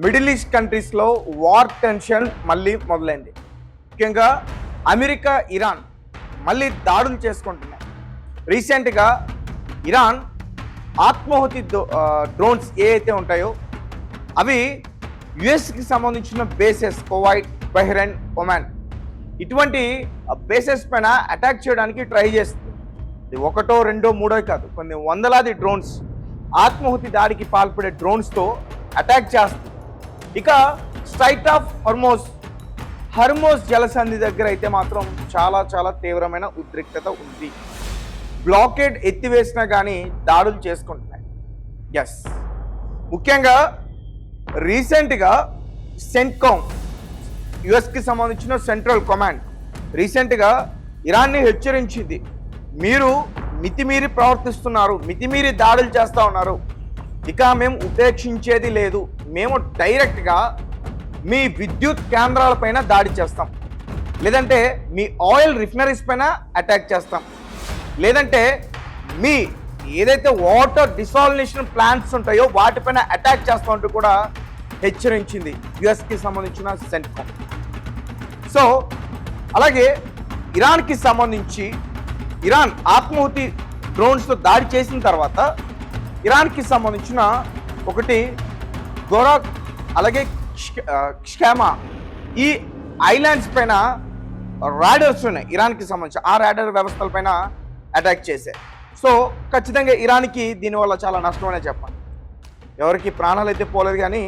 Middle east కంట్రీస్లో war tension మళ్ళీ మొదలైంది. ముఖ్యంగా అమెరికా, ఇరాన్ మళ్ళీ దాడులు చేసుకుంటున్నాయి. రీసెంట్గా ఇరాన్ ఆత్మాహుతి డ్రోన్స్ ఏవైతే ఉంటాయో అవి యుఎస్కి సంబంధించిన బేసెస్ కువైట్, బహ్రెయిన్, ఒమాన్ ఇటువంటి బేసెస్ పైన అటాక్ చేయడానికి ట్రై చేస్తుంది. ఇది ఒకటో రెండో మూడో కాదు, కొన్ని వందలాది డ్రోన్స్ ఆత్మాహుతి దాడికి పాల్పడే డ్రోన్స్తో అటాక్ చేస్తుంది. ఇక స్ట్రైట్ ఆఫ్ హర్మోస్ జలసంధి దగ్గర అయితే మాత్రం చాలా తీవ్రమైన ఉద్రిక్తత ఉంది. బ్లాకేడ్ ఎత్తివేసినా కానీ దాడులు చేసుకుంటున్నాయి. ఎస్, ముఖ్యంగా రీసెంట్గా సెంట్కామ్ యుఎస్కి సంబంధించిన సెంట్రల్ కమాండ్ రీసెంట్గా ఇరాన్ని హెచ్చరించింది, మీరు మితిమీరి ప్రవర్తిస్తున్నారు, మితిమీరి దాడులు చేస్తూ ఉన్నారు, ఇక మేము ఉపేక్షించేది లేదు, మేము డైరెక్ట్గా మీ విద్యుత్ కేంద్రాలపైన దాడి చేస్తాం, లేదంటే మీ ఆయిల్ రిఫైనరీస్ పైన అటాక్ చేస్తాం, లేదంటే మీ ఏదైతే వాటర్ డిసాలినేషన్ ప్లాంట్స్ ఉంటాయో వాటిపైన అటాక్ చేస్తామంటూ కూడా హెచ్చరించింది యుఎస్కి సంబంధించిన సెంట్కామ్. సో అలాగే ఇరాన్కి సంబంధించి ఇరాన్ ఆత్మాహుతి డ్రోన్స్తో దాడి చేసిన తర్వాత ఇరాన్కి సంబంధించిన ఒకటి గోరాక్ అలాగే క్షేమా ఈ ఐలాండ్స్ పైన రాడర్స్ ఉన్నాయి ఇరాన్కి సంబంధించి. ఆ రాడర్ వ్యవస్థల పైన అటాక్ చేశాయి. సో ఖచ్చితంగా ఇరాన్కి దీనివల్ల చాలా నష్టం అనే చెప్పాలి. ఎవరికి ప్రాణాలు అయితే పోలేదు, కానీ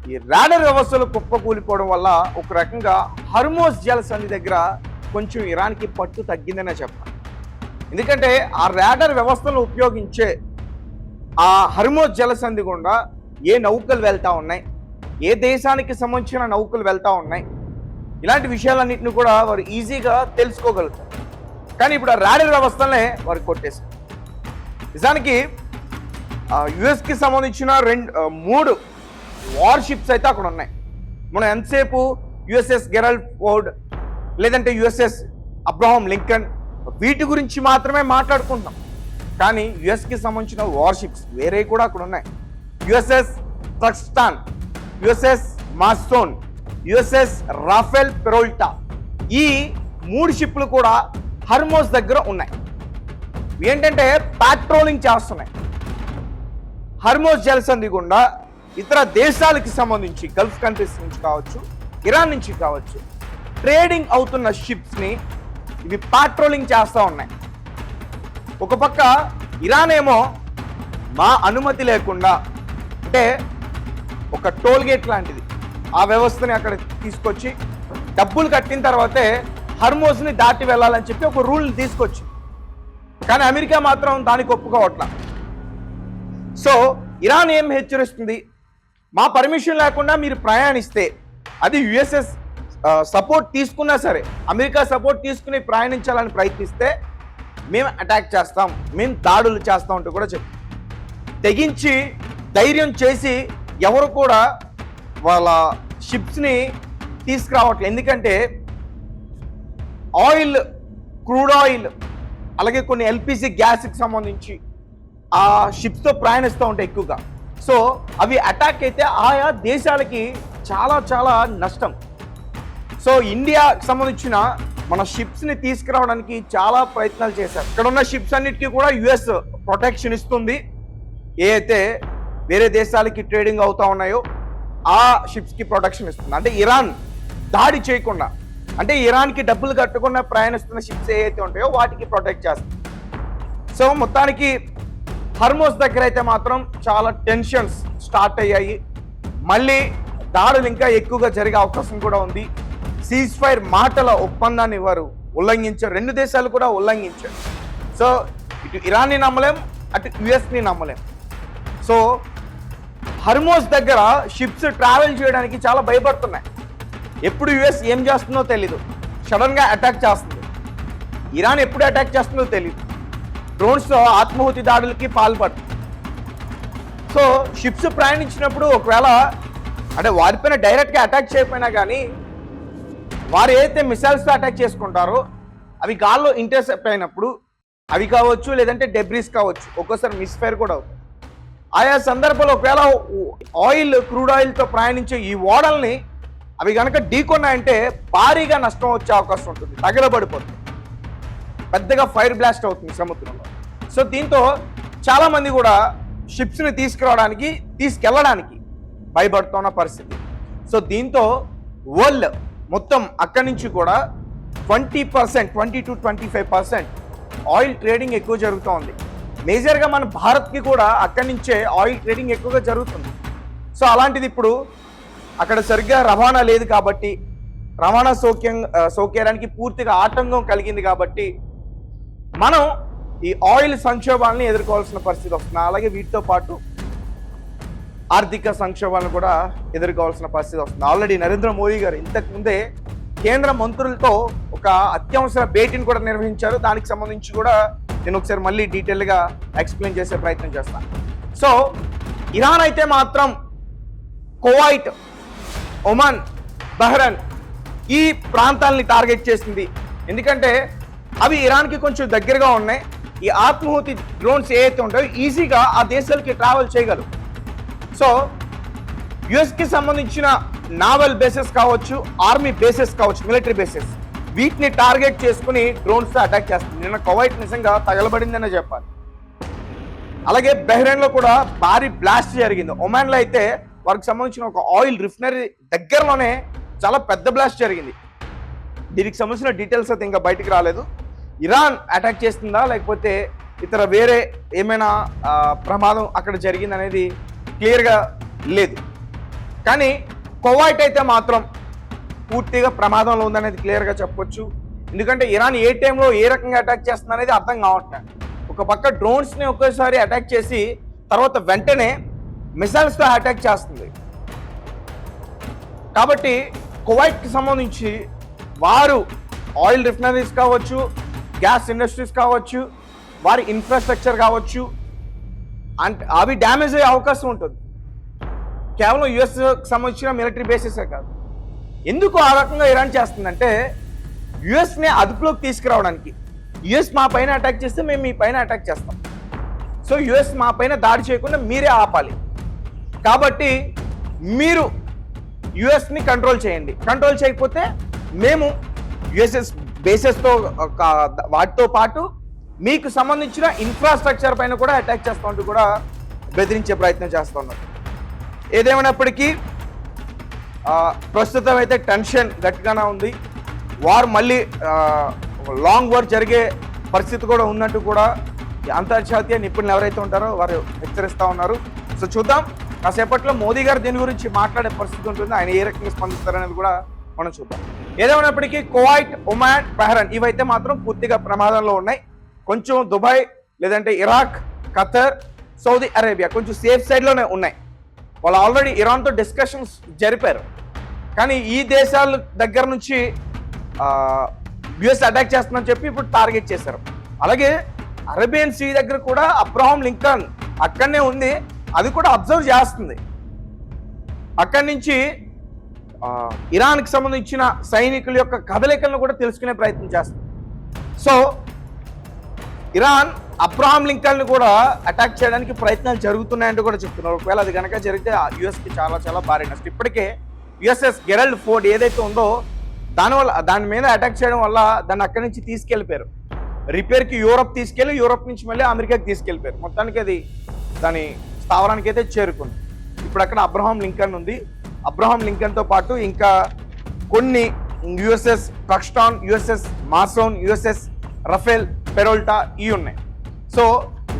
ఈ రాడర్ వ్యవస్థలు కుప్పకూలిపోవడం వల్ల ఒక రకంగా హర్మోస్ జలసంధి దగ్గర కొంచెం ఇరాన్కి పట్టు తగ్గిందనే చెప్పాలి. ఎందుకంటే ఆ రాడర్ వ్యవస్థను ఉపయోగించే ఆ హర్మోస్ జలసంధి గుండా ఏ నౌకలు వెళ్తూ ఉన్నాయి, ఏ దేశానికి సంబంధించిన నౌకలు వెళ్తూ ఉన్నాయి, ఇలాంటి విషయాలన్నింటినీ కూడా వారు ఈజీగా తెలుసుకోగలుగుతారు. కానీ ఇప్పుడు ఆ రాడర్ వ్యవస్థలనే వారు కొట్టేశారు. నిజానికి యుఎస్కి సంబంధించిన 3 వార్షిప్స్ అయితే అక్కడ ఉన్నాయి. మనం ఎంతసేపు యుఎస్ఎస్ గెరాల్డ్ ఫోర్డ్ లేదంటే యుఎస్ఎస్ అబ్రహాం లింకన్ వీటి గురించి మాత్రమే మాట్లాడుకుంటున్నాం. కానీ యుఎస్కి సంబంధించిన వార్షిప్స్ వేరే కూడా అక్కడ ఉన్నాయి. యుఎస్ఎస్ ట్రక్స్టాన్, యుఎస్ఎస్ మాస్టోన్, యుఎస్ఎస్ రాఫెల్ పెరోల్టా, ఈ 3 షిప్లు కూడా హర్మోస్ దగ్గర ఉన్నాయి. ఏంటంటే పాట్రోలింగ్ చేస్తున్నాయి. హర్మోస్ జలసంధి గుండా ఇతర దేశాలకి సంబంధించి గల్ఫ్ కంట్రీస్ నుంచి కావచ్చు, ఇరాన్ నుంచి కావచ్చు, ట్రేడింగ్ అవుతున్న షిప్స్ని ఇవి పాట్రోలింగ్ చేస్తూ ఉన్నాయి. ఒక పక్క ఇరాన్ ఏమో మా అనుమతి లేకుండా, అంటే ఒక టోల్ గేట్ లాంటిది ఆ వ్యవస్థని అక్కడ తీసుకొచ్చి డబ్బులు కట్టిన తర్వాతే హర్మోస్ని దాటి వెళ్ళాలని చెప్పి ఒక రూల్ తీసుకొచ్చి, కానీ అమెరికా మాత్రం దానికి ఒప్పుకోవట్లా. సో ఇరాన్ ఏం హెచ్చరిస్తుంది, మా పర్మిషన్ లేకుండా మీరు ప్రయాణిస్తే, అది యుఎస్ఎస్ సపోర్ట్ తీసుకున్నా సరే, అమెరికా సపోర్ట్ తీసుకుని ప్రయాణించాలని ప్రయత్నిస్తే మేము అటాక్ చేస్తాం, మేము దాడులు చేస్తాం అంటూ కూడా చెప్పి తెగించి ధైర్యం చేసి ఎవరు కూడా వాళ్ళ షిప్స్ని తీసుకురావట్లేదు. ఎందుకంటే ఆయిల్, క్రూడ్ ఆయిల్ అలాగే కొన్ని ఎల్పిజి గ్యాస్కి సంబంధించి ఆ షిప్స్తో ప్రయాణిస్తూ ఉంటాయి ఎక్కువగా. సో అవి అటాక్ అయితే ఆయా దేశాలకి చాలా నష్టం. సో ఇండియాకి సంబంధించిన మన షిప్స్ని తీసుకురావడానికి చాలా ప్రయత్నాలు చేశారు. ఇక్కడ ఉన్న షిప్స్ అన్నిటికీ కూడా యుఎస్ ప్రొటెక్షన్ ఇస్తుంది. ఏ అయితే వేరే దేశాలకి ట్రేడింగ్ అవుతూ ఉన్నాయో ఆ షిప్స్కి ప్రొటెక్షన్ ఇస్తుంది. అంటే ఇరాన్ దాడి చేయకుండా, అంటే ఇరాన్కి డబ్బులు కట్టకుండా ప్రయాణిస్తున్న షిప్స్ ఏవైతే ఉంటాయో వాటికి ప్రొటెక్ట్ చేస్తుంది. సో మొత్తానికి హర్మోస్ దగ్గర అయితే మాత్రం చాలా టెన్షన్స్ స్టార్ట్ అయ్యాయి. మళ్ళీ దాడులు ఇంకా ఎక్కువగా జరిగే అవకాశం కూడా ఉంది. సీజ్ ఫైర్ మాటల ఒప్పందాన్ని వారు ఉల్లంఘించారు, 2 దేశాలు కూడా ఉల్లంఘించారు. సో ఇటు ఇరాన్ని నమ్మలేం, అటు యుఎస్ని నమ్మలేం. సో హర్మోస్ దగ్గర షిప్స్ ట్రావెల్ చేయడానికి చాలా భయపడుతున్నాయి. ఎప్పుడు యుఎస్ ఏం చేస్తుందో తెలీదు, సడన్గా అటాక్ చేస్తుంది. ఇరాన్ ఎప్పుడు అటాక్ చేస్తుందో తెలీదు. డ్రోన్స్తో ఆత్మాహుతి దాడులకి పాల్పడుతుంది. సో షిప్స్ ప్రయాణించినప్పుడు ఒకవేళ అంటే వారిపైన డైరెక్ట్గా అటాక్ చేయకపోయినా కానీ వారు ఏదైతే మిసైల్స్తో అటాక్ చేసుకుంటారో అవి గాల్లో ఇంటర్సెప్ట్ అయినప్పుడు అవి కావచ్చు, లేదంటే డెబ్రీస్ కావచ్చు, ఒక్కోసారి మిస్ఫైర్ కూడా అవుతుంది. ఆయా సందర్భంలో ఒకవేళ క్రూడ్ ఆయిల్తో ప్రయాణించే ఈ ఓడల్ని అవి కనుక ఢీకొన్నాయంటే భారీగా నష్టం వచ్చే అవకాశం ఉంటుంది, తగలబడిపోతుంది, పెద్దగా ఫైర్ బ్లాస్ట్ అవుతుంది సముద్రంలో. సో దీంతో చాలామంది కూడా షిప్స్ని తీసుకెళ్ళడానికి భయపడుతున్న పరిస్థితి. సో దీంతో వరల్డ్ మొత్తం అక్కడి నుంచి కూడా 20% to 25% ఆయిల్ ట్రేడింగ్ ఎక్కువ జరుగుతూ ఉంది. మేజర్గా మన భారత్కి కూడా అక్కడి నుంచే ఆయిల్ ట్రేడింగ్ ఎక్కువగా జరుగుతుంది. సో అలాంటిది ఇప్పుడు అక్కడ సరిగ్గా రవాణా లేదు కాబట్టి, రవాణా సౌకర్యానికి పూర్తిగా ఆటంకం కలిగింది కాబట్టి మనం ఈ ఆయిల్ సంక్షోభాలని ఎదుర్కోవాల్సిన పరిస్థితి వస్తుంది. అలాగే వీటితో పాటు ఆర్థిక సంక్షోభాలను కూడా ఎదుర్కోవాల్సిన పరిస్థితి వస్తుంది. ఆల్రెడీ నరేంద్ర మోదీ గారు ఇంతకు ముందే కేంద్ర మంత్రులతో ఒక అత్యవసర భేటీని కూడా నిర్వహించారు. దానికి సంబంధించి కూడా నేను ఒకసారి మళ్ళీ డీటెయిల్గా ఎక్స్ప్లెయిన్ చేసే ప్రయత్నం చేస్తాను. సో ఇరాన్ అయితే మాత్రం కువైట్, ఒమన్, బహ్రెయిన్ ఈ ప్రాంతాలని టార్గెట్ చేసింది. ఎందుకంటే అవి ఇరాన్కి కొంచెం దగ్గరగా ఉన్నాయి. ఈ ఆత్మాహుతి డ్రోన్స్ ఏవైతే ఉంటాయో ఈజీగా ఆ దేశాలకి ట్రావెల్ చేయగలరు. సో యుఎస్కి సంబంధించిన నావల్ బేసెస్ కావచ్చు, ఆర్మీ బేసెస్ కావచ్చు, మిలిటరీ బేసెస్, వీటిని టార్గెట్ చేసుకుని డ్రోన్స్తో అటాక్ చేస్తుంది. నిన్న కువైట్ నిజంగా తగలబడిందనే చెప్పాలి. అలాగే బహ్రెయిన్లో కూడా భారీ బ్లాస్ట్ జరిగింది. ఒమాన్లో అయితే వారికి సంబంధించిన ఒక ఆయిల్ రిఫైనరీ దగ్గరలోనే చాలా పెద్ద బ్లాస్ట్ జరిగింది. దీనికి సంబంధించిన డీటెయిల్స్ అయితే ఇంకా బయటికి రాలేదు. ఇరాన్ అటాక్ చేస్తుందా లేకపోతే ఇతర వేరే ఏమైనా ప్రమాదం అక్కడ జరిగింది అనేది క్లియర్గా లేదు. కానీ కువైట్ అయితే మాత్రం పూర్తిగా ప్రమాదంలో ఉందనేది క్లియర్గా చెప్పొచ్చు. ఎందుకంటే ఇరాన్ ఏ టైంలో ఏ రకంగా అటాక్ చేస్తుంది అనేది అర్థం కావట్లేదు. ఒక పక్క డ్రోన్స్ని ఒకేసారి అటాక్ చేసి తర్వాత వెంటనే మిసైల్స్తో అటాక్ చేస్తుంది. కాబట్టి కువైట్కి సంబంధించి వారు ఆయిల్ రిఫైనరీస్ కావచ్చు, గ్యాస్ ఇండస్ట్రీస్ కావచ్చు, వారి ఇన్ఫ్రాస్ట్రక్చర్ కావచ్చు, అంటే అవి డ్యామేజ్ అయ్యే అవకాశం ఉంటుంది. కేవలం యుఎస్కి సంబంధించిన మిలిటరీ బేసెసే కాదు. ఎందుకు ఆ రకంగా ఇరాన్ చేస్తుందంటే యుఎస్ని అదుపులోకి తీసుకురావడానికి. యుఎస్ మా పైన అటాక్ చేస్తే మేము మీ పైన అటాక్ చేస్తాం. సో యుఎస్ మా పైన దాడి చేయకుండా మీరే ఆపాలి. కాబట్టి మీరు యుఎస్ని కంట్రోల్ చేయండి. కంట్రోల్ చేయకపోతే మేము యుఎస్ఎస్ బేసెస్తో వాటితో పాటు మీకు సంబంధించిన ఇన్ఫ్రాస్ట్రక్చర్ పైన కూడా అటాక్ చేస్తూ కూడా బెదిరించే ప్రయత్నం చేస్తూ ఉన్నారు. ఏదేమైనప్పటికీ ప్రస్తుతం అయితే టెన్షన్ గట్టిగానే ఉంది. వార్ మళ్ళీ లాంగ్ వార్ జరిగే పరిస్థితి కూడా ఉన్నట్టు కూడా అంతర్జాతీయ నిపుణులు ఎవరైతే ఉంటారో వారు హెచ్చరిస్తూ ఉన్నారు. సో చూద్దాం, కాసేపట్లో మోదీ గారు దీని గురించి మాట్లాడే పరిస్థితి ఉంటుంది. ఆయన ఏ రకంగా స్పందిస్తారనేది కూడా మనం చూద్దాం. ఏదేమైనప్పటికీ కువైట్, ఒమాన్, బహ్రెయిన్ ఇవైతే మాత్రం పూర్తిగా ప్రమాదంలో ఉన్నాయి. కొంచెం దుబాయ్ లేదంటే ఇరాక్, ఖతర్, సౌదీ అరేబియా కొంచెం సేఫ్ సైడ్లోనే ఉన్నాయి. వాళ్ళు ఆల్రెడీ ఇరాన్తో డిస్కషన్స్ జరిపారు. కానీ ఈ దేశాల దగ్గర నుంచి యుఎస్ అటాక్ చేస్తుందని చెప్పి ఇప్పుడు టార్గెట్ చేశారు. అలాగే అరేబియన్ సీ దగ్గర కూడా అబ్రహాం లింకన్ అక్కడనే ఉంది, అది కూడా అబ్జర్వ్ చేస్తుంది. అక్కడి నుంచి ఇరాన్కి సంబంధించిన సైనికుల యొక్క కదలికలను కూడా తెలుసుకునే ప్రయత్నం చేస్తుంది. సో ఇరాన్ అబ్రహాం లింకన్ కూడా అటాక్ చేయడానికి ప్రయత్నాలు జరుగుతున్నాయంటూ కూడా చెప్తున్నారు. ఒకవేళ అది కనుక జరిగితే యుఎస్కి చాలా చాలా భారీ నష్టం. ఇప్పటికే యుఎస్ఎస్ గెరల్డ్ ఫోర్డ్ ఏదైతే ఉందో దాని మీద అటాక్ చేయడం వల్ల దాన్ని అక్కడి నుంచి తీసుకెళ్ళిపోయారు. రిపేర్కి యూరప్ నుంచి మళ్ళీ అమెరికాకి తీసుకెళ్ళిపోయారు. మొత్తానికి అది దాని స్థావరానికి అయితే చేరుకుంది. ఇప్పుడు అక్కడ అబ్రహాం లింకన్ ఉంది. అబ్రహాం లింకన్తో పాటు ఇంకా కొన్ని యుఎస్ఎస్ ట్రక్స్టాన్, యుఎస్ఎస్ మాసోన్, యుఎస్ఎస్ రఫేల్, పెరోల్టా ఇవి ఉన్నాయి. సో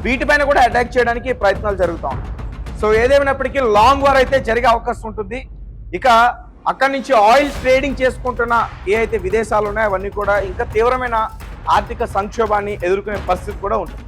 వీటిపైన కూడా అటాక్ చేయడానికి ప్రయత్నాలు జరుగుతూ ఉన్నాయి. సో ఏదేమైనప్పటికీ లాంగ్ వార్ అయితే జరిగే అవకాశం ఉంటుంది. ఇక అక్కడి నుంచి ఆయిల్ ట్రేడింగ్ చేసుకుంటున్న ఏ అయితే విదేశాలు ఉన్నాయో అవన్నీ కూడా ఇంకా తీవ్రమైన ఆర్థిక సంక్షోభాన్ని ఎదుర్కొనే పరిస్థితి కూడా ఉంటుంది.